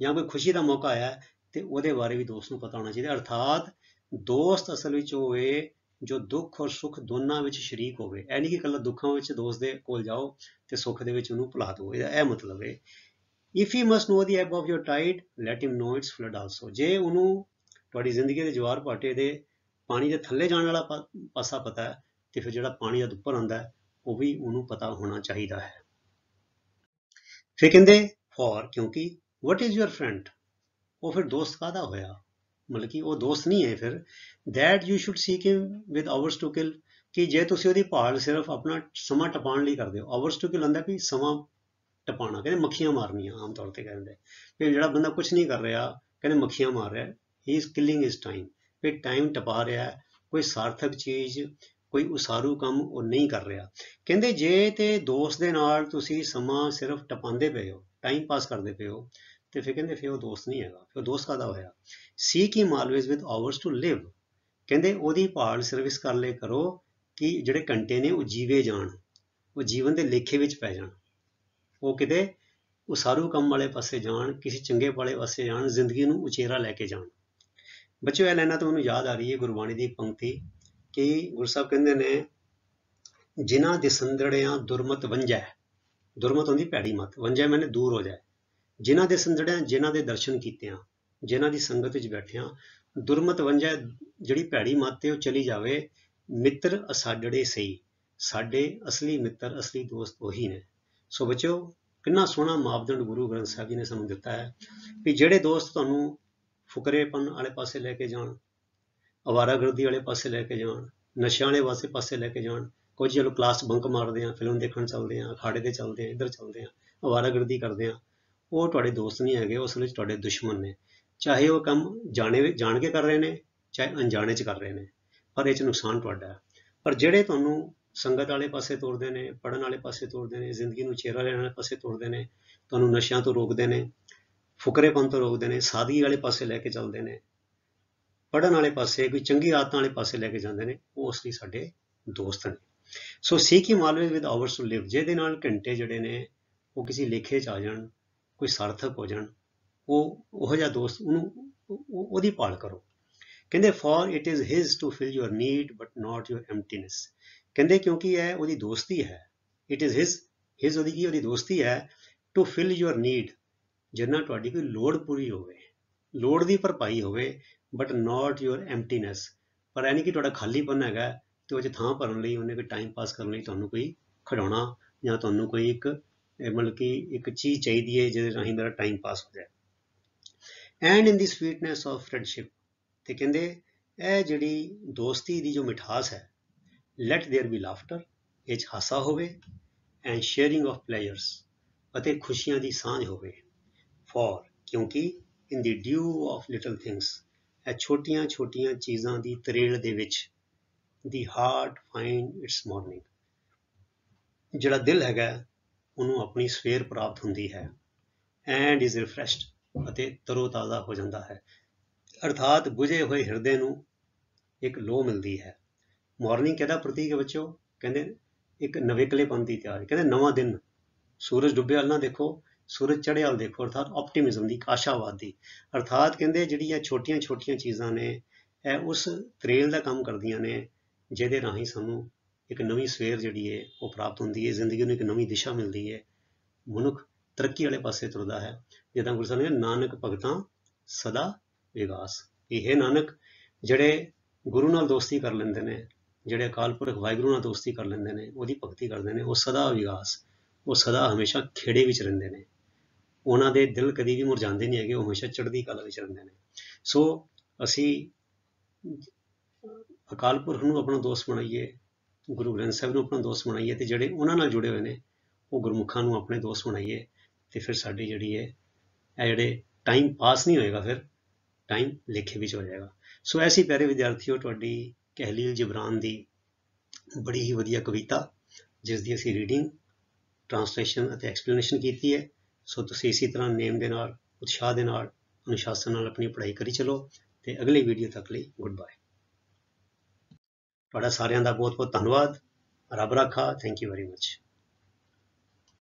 ਜਾਂ ਕੋਈ ਖੁਸ਼ੀ ਦਾ ਮੌਕਾ ਆਇਆ, ਤੇ ਉਹਦੇ ਬਾਰੇ ਵੀ ਦੋਸਤ ਨੂੰ ਪਤਾ ਹੋਣਾ ਚਾਹੀਦਾ। ਅਰਥਾਤ ਦੋਸਤ ਅਸਲ ਵਿੱਚ ਉਹ ਹੈ ਜੋ ਦੁੱਖ ਔਰ ਸੁੱਖ ਦੋਨਾਂ ਵਿੱਚ ਸ਼ਰੀਕ ਹੋਵੇ। ਇਹ ਨਹੀਂ ਕਿ ਇਕੱਲਾ ਦੁੱਖਾਂ ਵਿੱਚ ਦੋਸਤ ਦੇ ਕੋਲ ਜਾਓ ਤੇ ਸੁੱਖ ਦੇ ਵਿੱਚ ਉਹਨੂੰ ਭੁਲਾ ਦਿਓ, ਇਹਦਾ ਇਹ ਮਤਲਬ ਹੈ। If he must know the ebb of your tide let him know its flood also. ਜੇ ਉਹਨੂੰ ਤੁਹਾਡੀ ਜ਼ਿੰਦਗੀ ਦੇ ਜਵਾਰ ਭਾਟੇ ਦੇ ਪਾਣੀ ਦੇ ਥੱਲੇ ਜਾਣ ਵਾਲਾ ਪਾਸਾ ਪਤਾ ਹੈ, ਤੇ ਫਿਰ ਜਿਹੜਾ ਪਾਣੀ ਦਾ ਉੱਪਰ ਆਉਂਦਾ ਉਹ ਵੀ ਉਹਨੂੰ ਪਤਾ ਹੋਣਾ ਚਾਹੀਦਾ ਹੈ। ਫਿਰ ਕਹਿੰਦੇ ਫॉर, ਕਿਉਂਕਿ ਵਟ ਇਜ਼ ਯੂਅਰ ਫਰੈਂਡ। ਉਹ ਫਿਰ ਦੋਸਤ ਕਾਹਦਾ ਹੋਇਆ? ਮਤਲਬ ਕਿ ਉਹ ਦੋਸਤ ਨਹੀਂ ਹੈ ਫਿਰ। That you should seek him with hours to kill, ਕਿ ਜੇ ਤੁਸੀਂ ਉਹਦੀ ਭਾਲ ਸਿਰਫ ਆਪਣਾ ਸਮਾਂ ਟਪਾਉਣ ਲਈ ਕਰਦੇ ਹੋ। ਆਵਰਸ ਟੂ ਕਿਲ ਹੁੰਦਾ ਵੀ ਸਮਾਂ ਟਪਾਉਣਾ, ਕਹਿੰਦੇ ਮੱਖੀਆਂ ਮਾਰਨੀਆਂ ਆਮ ਤੌਰ ਤੇ ਕਹਿੰਦੇ। ਵੀ ਜਿਹੜਾ ਬੰਦਾ ਕੁਝ ਨਹੀਂ ਕਰ ਰਿਹਾ, ਕਹਿੰਦੇ ਮੱਖੀਆਂ ਮਾਰ ਰਿਹਾ, he is killing his time, ਵੀ ਟਾਈਮ ਟਪਾ ਰਿਹਾ, ਕੋਈ ਸਾਰਥਕ ਚੀਜ਼, ਕੋਈ ਉਸਾਰੂ ਕੰਮ ਉਹ ਨਹੀਂ ਕਰ ਰਿਹਾ। ਕਹਿੰਦੇ ਜੇ ਤੇ ਦੋਸਤ ਦੇ ਨਾਲ ਤੁਸੀਂ ਸਮਾਂ ਸਿਰਫ ਟਪਾਉਂਦੇ ਪਏ ਹੋ, ਟਾਈਮ ਪਾਸ ਕਰਦੇ ਪਏ ਹੋ, ਤੇ ਫਿਰ ਕਹਿੰਦੇ ਫਿਰ ਉਹ ਦੋਸਤ ਨਹੀਂ ਹੈਗਾ। ਫਿਰ ਦੋਸਤ ਕਾਹਦਾ ਹੋਇਆ? Seek him always with hours to live. ਕਹਿੰਦੇ ਉਹਦੀ ਭਾਲ ਸਿਰਫ ਇਸ ਕਰ ਲੈ ਕਰੋ ਕਿ ਜਿਹੜੇ ਘੰਟੇ ਨੇ ਉਹ ਜੀਵੇ ਜਾਣ, ਉਹ ਜੀਵਨ ਦੇ ਲੇਖੇ ਵਿੱਚ ਪੈ ਜਾਣ, ਉਹ ਕਿਤੇ ਉਸਾਰੂ ਕੰਮ ਵਾਲੇ ਪਾਸੇ ਜਾਣ, ਕਿਸੇ ਚੰਗੇ ਵਾਲੇ ਪਾਸੇ ਜਾਣ, ਜ਼ਿੰਦਗੀ ਨੂੰ ਉਚੇਰਾ ਲੈ ਕੇ ਜਾਣ। ਬੱਚਿਓ ਇਹ ਲਾਈਨਾਂ ਤੋਂ ਮੈਨੂੰ ਯਾਦ ਆ ਰਹੀ ਹੈ ਗੁਰਬਾਣੀ ਦੀ ਇੱਕ ਪੰਕਤੀ ਕਿ ਗੁਰੂ ਸਾਹਿਬ ਕਹਿੰਦੇ ਨੇ ਜਿਨ੍ਹਾਂ ਦੇ ਸੰਦੜਿਆਂ ਦੁਰਮਤ ਵੰਝੈ। ਦੁਰਮਤ ਹੁੰਦੀ ਭੈੜੀ ਮਤ, ਵੰਝੈ ਮੈਨੇ ਦੂਰ ਹੋ ਜਾਏ। ਜਿਨ੍ਹਾਂ ਦੇ ਸੰਦੜਿਆਂ, ਜਿਨ੍ਹਾਂ ਦੇ ਦਰਸ਼ਨ ਕੀਤਿਆਂ, ਜਿਨ੍ਹਾਂ ਦੀ ਸੰਗਤ ਵਿੱਚ ਬੈਠਿਆਂ, ਦੁਰਮਤ ਵੰਝੈ, ਜਿਹੜੀ ਭੈੜੀ ਮੱਤ ਹੈ ਉਹ ਚਲੀ ਜਾਵੇ। ਮਿੱਤਰ ਅਸਾਡੜੇ ਸਹੀ, ਸਾਡੇ ਅਸਲੀ ਮਿੱਤਰ, ਅਸਲੀ ਦੋਸਤ ਉਹੀ ਨੇ। ਸੋ ਬੱਚਿਓ ਕਿੰਨਾ ਸੋਹਣਾ ਮਾਪਦੰਡ ਗੁਰੂ ਗ੍ਰੰਥ ਸਾਹਿਬ ਜੀ ਨੇ ਸਾਨੂੰ ਦਿੱਤਾ ਹੈ ਵੀ ਜਿਹੜੇ ਦੋਸਤ ਤੁਹਾਨੂੰ ਫੁਕਰੇਪਨ ਵਾਲੇ ਪਾਸੇ ਲੈ ਕੇ ਜਾਣ, ਅਵਾਰਾਗਰਦੀ ਵਾਲੇ ਪਾਸੇ ਲੈ ਕੇ ਜਾਣ, ਨਸ਼ਿਆਂ ਵਾਲੇ ਪਾਸੇ ਲੈ ਕੇ ਜਾਣ, ਕੁਝ ਚਲੋ ਕਲਾਸ ਬੰਕ ਮਾਰਦੇ ਆ, ਫਿਲਮ ਦੇਖਣ ਚੱਲਦੇ ਆ, ਅਖਾੜੇ ਤੇ ਚੱਲਦੇ ਆ, ਇੱਧਰ ਚੱਲਦੇ ਆ, ਅਵਾਰਾਗਰਦੀ ਕਰਦੇ ਆ, ਉਹ ਤੁਹਾਡੇ ਦੋਸਤ ਨਹੀਂ ਹੈਗੇ, ਉਹ ਅਸਲ ਵਿੱਚ ਤੁਹਾਡੇ ਦੁਸ਼ਮਣ ਨੇ। ਚਾਹੇ ਉਹ ਕੰਮ ਜਾਣ ਕੇ ਕਰ ਰਹੇ ਨੇ, ਚਾਹੇ ਅਣਜਾਣੇ 'ਚ ਕਰ ਰਹੇ ਨੇ, ਪਰ ਇਹ 'ਚ ਨੁਕਸਾਨ ਤੁਹਾਡਾ ਹੈ। ਪਰ ਜਿਹੜੇ ਤੁਹਾਨੂੰ ਸੰਗਤ ਵਾਲੇ ਪਾਸੇ ਤੋਰਦੇ ਨੇ, ਪੜ੍ਹਨ ਵਾਲੇ ਪਾਸੇ ਤੋਰਦੇ ਨੇ, ਜ਼ਿੰਦਗੀ ਨੂੰ ਚੇਰਾ ਲੈਣ ਵਾਲੇ ਪਾਸੇ ਤੋਰਦੇ ਨੇ, ਤੁਹਾਨੂੰ ਨਸ਼ਿਆਂ ਤੋਂ ਰੋਕਦੇ ਨੇ, ਫੁਕਰੇਪਨ ਤੋਂ ਰੋਕਦੇ ਨੇ, ਸਾਦਗੀ ਵਾਲੇ ਪਾਸੇ ਲੈ ਕੇ ਚੱਲਦੇ ਨੇ, ਪੜ੍ਹਨ ਵਾਲੇ ਪਾਸੇ, ਕੋਈ ਚੰਗੀ ਆਦਤਾਂ ਵਾਲੇ ਪਾਸੇ ਲੈ ਕੇ ਜਾਂਦੇ ਨੇ, ਉਹ ਅਸਲੀ ਸਾਡੇ ਦੋਸਤ ਨੇ। So seek him always with hours to live. ਜਿਹਦੇ ਨਾਲ ਘੰਟੇ ਜਿਹੜੇ ਨੇ ਉਹ ਕਿਸੇ ਲੇਖੇ 'ਚ ਆ ਜਾਣ, ਕੋਈ ਸਾਰਥਕ ਹੋ ਜਾਣ, ਉਹ ਉਹੋ ਜਿਹਾ ਦੋਸਤ, ਉਹਦੀ ਭਾਲ ਕਰੋ। ਕਹਿੰਦੇ for it is his to fill your need but not your emptiness. ਕਹਿੰਦੇ ਕਿਉਂਕਿ ਇਹ ਉਹਦੀ ਦੋਸਤੀ ਹੈ, ਇਟ ਇਜ਼ ਹਿਜ਼ ਉਹਦੀ ਕੀ ਉਹਦੀ ਦੋਸਤੀ ਹੈ, ਟੂ ਫਿਲ ਯੂਰ ਨੀਡ ਜਿਹਦੇ ਨਾਲ ਤੁਹਾਡੀ ਕੋਈ ਲੋੜ ਪੂਰੀ ਹੋਵੇ, ਲੋੜ ਦੀ ਭਰਪਾਈ ਹੋਵੇ, ਬਟ ਨਾਟ ਯੂਰ ਐਮਟੀਨੈਸ। ਪਰ ਇਹ ਨਹੀਂ ਕਿ ਤੁਹਾਡਾ ਖਾਲੀਪਨ ਹੈਗਾ ਤੇ ਉਹ 'ਚ ਥਾਂ ਭਰਨ ਲਈ ਉਹਨੇ ਕੋਈ ਟਾਈਮ ਪਾਸ ਕਰਨ ਲਈ ਤੁਹਾਨੂੰ ਕੋਈ ਖਿਡੌਣਾ ਜਾਂ ਤੁਹਾਨੂੰ ਕੋਈ ਇੱਕ ਮਤਲਬ ਕਿ ਇੱਕ ਚੀਜ਼ ਚਾਹੀਦੀ ਹੈ ਜਿਹਦੇ ਰਾਹੀਂ ਮੇਰਾ ਟਾਈਮ ਪਾਸ ਹੋ ਜਾਏ। And in the sweetness of friendship, ਤੇ ਕਹਿੰਦੇ ਇਹ ਜਿਹੜੀ ਦੋਸਤੀ ਦੀ ਜੋ ਮਿਠਾਸ ਹੈ, ਲੈਟ ਦੇਅਰ ਬੀ ਲਾਫਟਰ, ਇਹ 'ਚ ਹਾਸਾ ਹੋਵੇ, ਐਂਡ ਸ਼ੇਅਰਿੰਗ ਆਫ ਪਲੇਜ਼ਰਸ, ਅਤੇ ਖੁਸ਼ੀਆਂ ਦੀ ਸਾਂਝ ਹੋਵੇ, ਫॉर ਕਿਉਂਕਿ ਇਨ ਦੀ ਡਿਊ ਆਫ ਲਿਟਲ ਥਿੰਗਸ, ਇਹ ਛੋਟੀਆਂ ਛੋਟੀਆਂ ਚੀਜ਼ਾਂ ਦੀ ਤਰੇਲ ਦੇ ਵਿੱਚ, ਦੀ ਹਾਰਟ ਫਾਈਂਡ ਇਟਸ ਮਾਰਨਿੰਗ, ਜਿਹੜਾ ਦਿਲ ਹੈਗਾ ਉਹਨੂੰ ਆਪਣੀ ਸਵੇਰ ਪ੍ਰਾਪਤ ਹੁੰਦੀ ਹੈ, ਐਂਡ ਇਜ਼ ਰਿਫਰੈਸ਼ਡ, ਅਤੇ ਤਰੋਤਾਜ਼ਾ ਹੋ ਜਾਂਦਾ ਹੈ, ਅਰਥਾਤ ਬੁਝੇ ਹੋਏ ਹਿਰਦੇ ਨੂੰ ਇੱਕ ਲੋ ਮਿਲਦੀ ਹੈ। ਮਾਰਨਿੰਗ ਕਿਹਦਾ ਪ੍ਰਤੀਕ ਹੈ ਬੱਚਿਓ? ਕਹਿੰਦੇ ਇੱਕ ਨਵੇਕਲੇਪਨ ਦੀ ਤਿਆਰੀ, ਕਹਿੰਦੇ ਨਵਾਂ ਦਿਨ, ਸੂਰਜ ਡੁੱਬੇ ਵੱਲ ਨਾ ਦੇਖੋ, ਸੂਰਜ ਚੜ੍ਹੇ ਵੱਲ ਦੇਖੋ, ਅਰਥਾਤ ਆਪਟੀਮਿਜ਼ਮ ਦੀ, ਆਸ਼ਾਵਾਦ ਦੀ। ਅਰਥਾਤ ਕਹਿੰਦੇ ਜਿਹੜੀਆਂ ਛੋਟੀਆਂ ਛੋਟੀਆਂ ਚੀਜ਼ਾਂ ਨੇ ਇਹ ਉਸ ਤਰੇਲ ਦਾ ਕੰਮ ਕਰਦੀਆਂ ਨੇ ਜਿਹਦੇ ਰਾਹੀਂ ਸਾਨੂੰ ਇੱਕ ਨਵੀਂ ਸਵੇਰ ਜਿਹੜੀ ਹੈ ਉਹ ਪ੍ਰਾਪਤ ਹੁੰਦੀ ਹੈ, ਜ਼ਿੰਦਗੀ ਨੂੰ ਇੱਕ ਨਵੀਂ ਦਿਸ਼ਾ ਮਿਲਦੀ ਹੈ, ਮਨੁੱਖ ਤਰੱਕੀ ਵਾਲੇ ਪਾਸੇ ਤੁਰਦਾ ਹੈ। ਜਿੱਦਾਂ ਗੁਰੂ ਸਾਹਿਬ ਨੇ ਨਾਨਕ ਭਗਤਾਂ ਸਦਾ ਵਿਗਾਸ, ਇਹ ਨਾਨਕ ਜਿਹੜੇ ਗੁਰੂ ਨਾਲ ਦੋਸਤੀ ਕਰ ਲੈਂਦੇ ਨੇ, ਜਿਹੜੇ ਅਕਾਲ ਪੁਰਖ ਵਾਹਿਗੁਰੂ ਨਾਲ ਦੋਸਤੀ ਕਰ ਲੈਂਦੇ ਨੇ, ਉਹਦੀ ਭਗਤੀ ਕਰਦੇ ਨੇ, ਉਹ ਸਦਾ ਵਿਗਾਸ, ਉਹ ਸਦਾ ਹਮੇਸ਼ਾ ਖੇੜੇ ਵਿੱਚ ਰਹਿੰਦੇ ਨੇ, ਉਹਨਾਂ ਦੇ ਦਿਲ ਕਦੀ ਵੀ ਮੁਰਝਾਉਂਦੇ ਨਹੀਂ ਹੈਗੇ, ਉਹ ਹਮੇਸ਼ਾ ਚੜ੍ਹਦੀ ਕਲਾ ਵਿੱਚ ਰਹਿੰਦੇ ਨੇ। ਸੋ ਅਸੀਂ ਅਕਾਲ ਪੁਰਖ ਨੂੰ ਆਪਣਾ ਦੋਸਤ ਬਣਾਈਏ, ਗੁਰੂ ਗ੍ਰੰਥ ਸਾਹਿਬ ਨੂੰ ਆਪਣਾ ਦੋਸਤ ਬਣਾਈਏ, ਤੇ ਜਿਹੜੇ ਉਹਨਾਂ ਨਾਲ ਜੁੜੇ ਹੋਏ ਨੇ ਉਹ ਗੁਰਮੁਖਾਂ ਨੂੰ ਆਪਣੇ ਦੋਸਤ ਬਣਾਈਏ, ਤੇ ਫਿਰ ਸਾਡੀ ਜਿਹੜੀ ਹੈ ਇਹ ਜਿਹੜੇ ਟਾਈਮ ਪਾਸ ਨਹੀਂ ਹੋਏਗਾ, ਫਿਰ ਟਾਈਮ ਲੇਖੇ ਵਿੱਚ ਹੋ ਜਾਏਗਾ। ਸੋ ਐਸੀ ਪਿਆਰੇ ਵਿਦਿਆਰਥੀਓ, ਤੁਹਾਡੀ ਕਹਿਲੀਲ ਜਿਬਰਾਨ ਦੀ ਬੜੀ ਹੀ ਵਧੀਆ ਕਵਿਤਾ, ਜਿਸ ਦੀ ਅਸੀਂ ਰੀਡਿੰਗ, ਟਰਾਂਸਲੇਸ਼ਨ ਅਤੇ ਐਕਸਪਲੇਨੇਸ਼ਨ ਕੀਤੀ ਹੈ। ਸੋ ਤੁਸੀਂ ਇਸੇ ਤਰ੍ਹਾਂ ਨੇਮ ਦੇ ਨਾਲ, ਉਤਸ਼ਾਹ ਦੇ ਨਾਲ, ਅਨੁਸ਼ਾਸਨ ਨਾਲ ਆਪਣੀ ਪੜ੍ਹਾਈ ਕਰੀ ਚਲੋ, ਤੇ ਅਗਲੀ ਵੀਡੀਓ ਤੱਕ ਲਈ ਗੁੱਡ ਬਾਏ। ਤੁਹਾਡਾ ਸਾਰਿਆਂ ਦਾ ਬਹੁਤ ਬਹੁਤ ਧੰਨਵਾਦ। ਰੱਬ ਰਾਖਾ। Thank you very much.